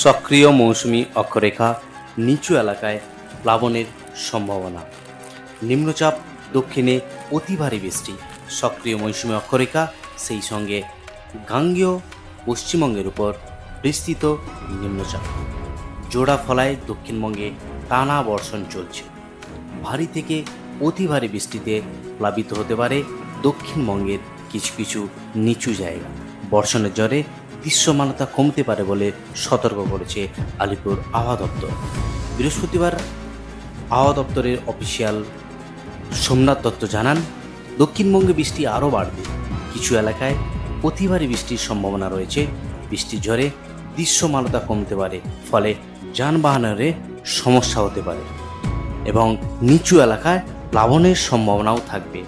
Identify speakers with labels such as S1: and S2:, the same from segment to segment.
S1: সক্রিয় মৌসুমি অক্ষরেখা, নিচু এলাকায় প্লাবনের সম্ভাবনা। নিম্নচাপ দক্ষিণে অতি ভারী বৃষ্টি, সক্রিয় মৌসুমি অক্ষরেখা, সেই সঙ্গে গাঙ্গেয় পশ্চিমবঙ্গের উপর বিস্তৃত নিম্নচাপ জোড়া ফলায় দক্ষিণবঙ্গে টানা বর্ষণ চলছে। ভারী থেকে অতি ভারী বৃষ্টিতে প্লাবিত হতে পারে দক্ষিণবঙ্গের কিছু কিছু নিচু জায়গা। বর্ষণের জ্বরে দৃশ্যমানতা কমতে পারে বলে সতর্ক করেছে আলিপুর আবহাওয়া দপ্তর। বৃহস্পতিবার আবহাওয়া দপ্তরের অফিসিয়াল সোমনাথ দত্ত জানান, দক্ষিণবঙ্গে বৃষ্টি আরও বাড়বে। কিছু এলাকায় অতি ভারী বৃষ্টির সম্ভাবনা রয়েছে। বৃষ্টির ঝড়ে দৃশ্যমানতা কমতে পারে, ফলে যানবাহনের সমস্যা হতে পারে এবং নিচু এলাকায় প্লাবনের সম্ভাবনাও থাকবে।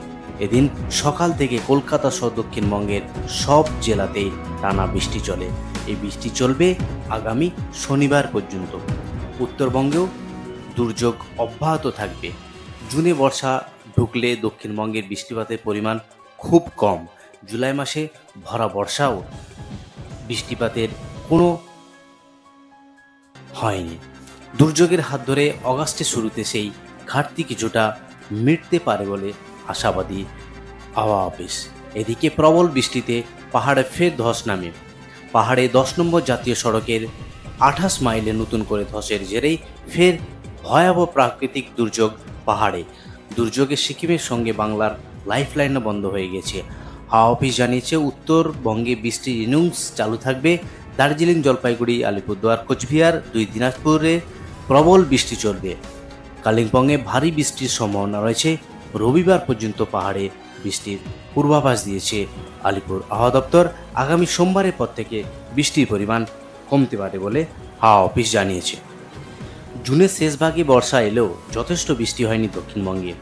S1: এদিন সকাল থেকে কলকাতা সহ দক্ষিণবঙ্গের সব জেলাতেই টানা বৃষ্টি চলে। এই বৃষ্টি চলবে আগামী শনিবার পর্যন্ত। উত্তরবঙ্গেও দুর্যোগ অব্যাহত থাকবে। জুনে বর্ষা ঢুকলে দক্ষিণবঙ্গের বৃষ্টিপাতের পরিমাণ খুব কম। জুলাই মাসে ভরা বর্ষাও বৃষ্টিপাতের কোনো হয়নি। দুর্যোগের হাত ধরে অগাস্টের শুরুতে সেই ঘাটতি কিছুটা মিটতে পারে বলে আশাবাদী আবহাওয়া অফিস। এদিকে প্রবল বৃষ্টিতে পাহাড়ে ফের ধস নামে। পাহাড়ে 10 নম্বর জাতীয় সড়কের 28 মাইলে নতুন করে ধসের জেরেই ফের ভয়াবহ প্রাকৃতিক দুর্যোগ পাহাড়ে। দুর্যোগে সিকিমের সঙ্গে বাংলার লাইফলাইনও বন্ধ হয়ে গেছে। হাওয়া অফিস জানিয়েছে, উত্তরবঙ্গে বৃষ্টির ইনিংস চালু থাকবে। দার্জিলিং, জলপাইগুড়ি, আলিপুরদুয়ার, কোচবিহার, 2 দিনাজপুরে প্রবল বৃষ্টি চলবে। কালিম্পংয়ে ভারী বৃষ্টির সম্ভাবনা রয়েছে। রবিবার পর্যন্ত পাহাড়ে বৃষ্টির পূর্বাভাস দিয়েছে আলিপুর আবহাওয়া দপ্তর। আগামী সোমবারের পর থেকে বৃষ্টির পরিমাণ কমতে পারে বলে হাওয়া অফিস জানিয়েছে। জুনের শেষ ভাগে বর্ষা এলেও যথেষ্ট বৃষ্টি হয়নি দক্ষিণবঙ্গে।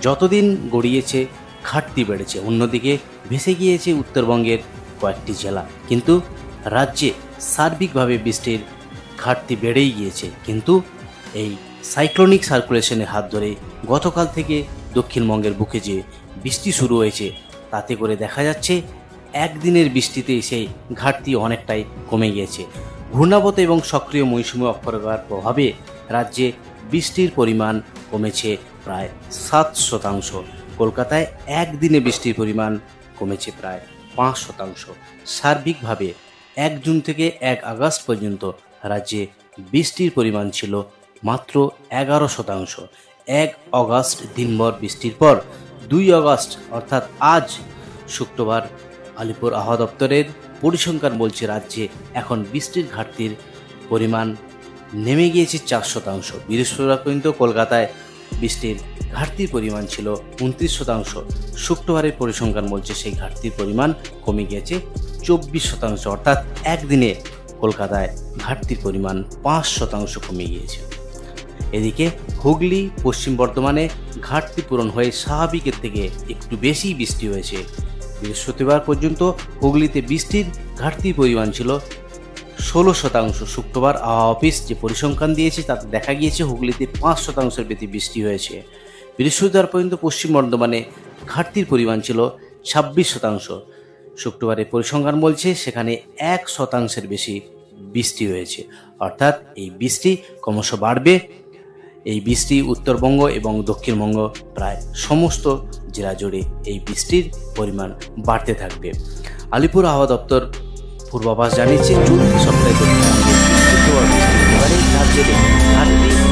S1: যতদিন গড়িয়েছে ঘাটতি বেড়েছে। অন্যদিকে ভেসে গিয়েছে উত্তরবঙ্গের কয়েকটি জেলা। কিন্তু রাজ্যে সার্বিকভাবে বৃষ্টির ঘাটতি বেড়েই গিয়েছে। কিন্তু এই সাইক্লোনিক সার্কুলেশনের হাত ধরে গতকাল থেকে দক্ষিণবঙ্গের বুকে যে বৃষ্টি শুরু হয়েছে, তাতে করে দেখা যাচ্ছে একদিনের বৃষ্টিতে সেই ঘাটতি অনেকটাই কমে গিয়েছে। ঘূর্ণাবর্ত এবং সক্রিয় মৌসুমী অক্ষরেখার প্রভাবে রাজ্যে বৃষ্টির পরিমাণ কমেছে প্রায় 7%। কলকাতায় একদিনে বৃষ্টির পরিমাণ কমেছে প্রায় 5%। সার্বিকভাবে 1 জুন থেকে 1 আগস্ট পর্যন্ত রাজ্যে বৃষ্টির পরিমাণ ছিল মাত্র 11%। 1 আগস্ট দিনভর বৃষ্টির পর 2 আগস্ট অর্থাৎ আজ শুক্রবার আলিপুর আবহাওয়া দপ্তরের পরিসংখ্যান বলছে রাজ্যে এখন বৃষ্টির ঘাটতির পরিমাণ নেমে গিয়েছে 4%। বৃহস্পতিবার পর্যন্ত কলকাতায় বৃষ্টির ঘাটতির পরিমাণ ছিল 29%। শুক্রবারের পরিসংখ্যান বলছে সেই ঘাটতির পরিমাণ কমে গিয়েছে 24%। অর্থাৎ একদিনে কলকাতায় ঘাটতির পরিমাণ 5% কমে গিয়েছে। এদিকে হুগলি, পশ্চিম বর্ধমানে ঘাটতি পূরণ হয়ে স্বাভাবিকের থেকে একটু বেশি বৃষ্টি হয়েছে। বৃহস্পতিবার পর্যন্ত হুগলিতে বৃষ্টির ঘাটতির পরিমাণ ছিল 16%। শুক্রবার আবহাওয়া অফিস যে পরিসংখ্যান দিয়েছে তাতে দেখা গিয়েছে হুগলিতে 5%-এর বেশি বৃষ্টি হয়েছে। বৃহস্পতিবার পর্যন্ত পশ্চিম বর্ধমানে ঘাটতির পরিমাণ ছিল 26%। শুক্রবারের পরিসংখ্যান বলছে সেখানে 1%-এর বেশি বৃষ্টি হয়েছে। অর্থাৎ এই বৃষ্টি ক্রমশ বাড়বে। এই বৃষ্টি উত্তরবঙ্গ এবং দক্ষিণবঙ্গ প্রায় সমস্ত জেলা জুড়ে এই বৃষ্টির পরিমাণ বাড়তে থাকবে। আলিপুর আবহাওয়া দপ্তর পূর্বাভাস জানিয়েছে, চলতি সপ্তাহে দক্ষিণবঙ্গে বৃষ্টির প্রভাব বৃষ্টি হতে পারে।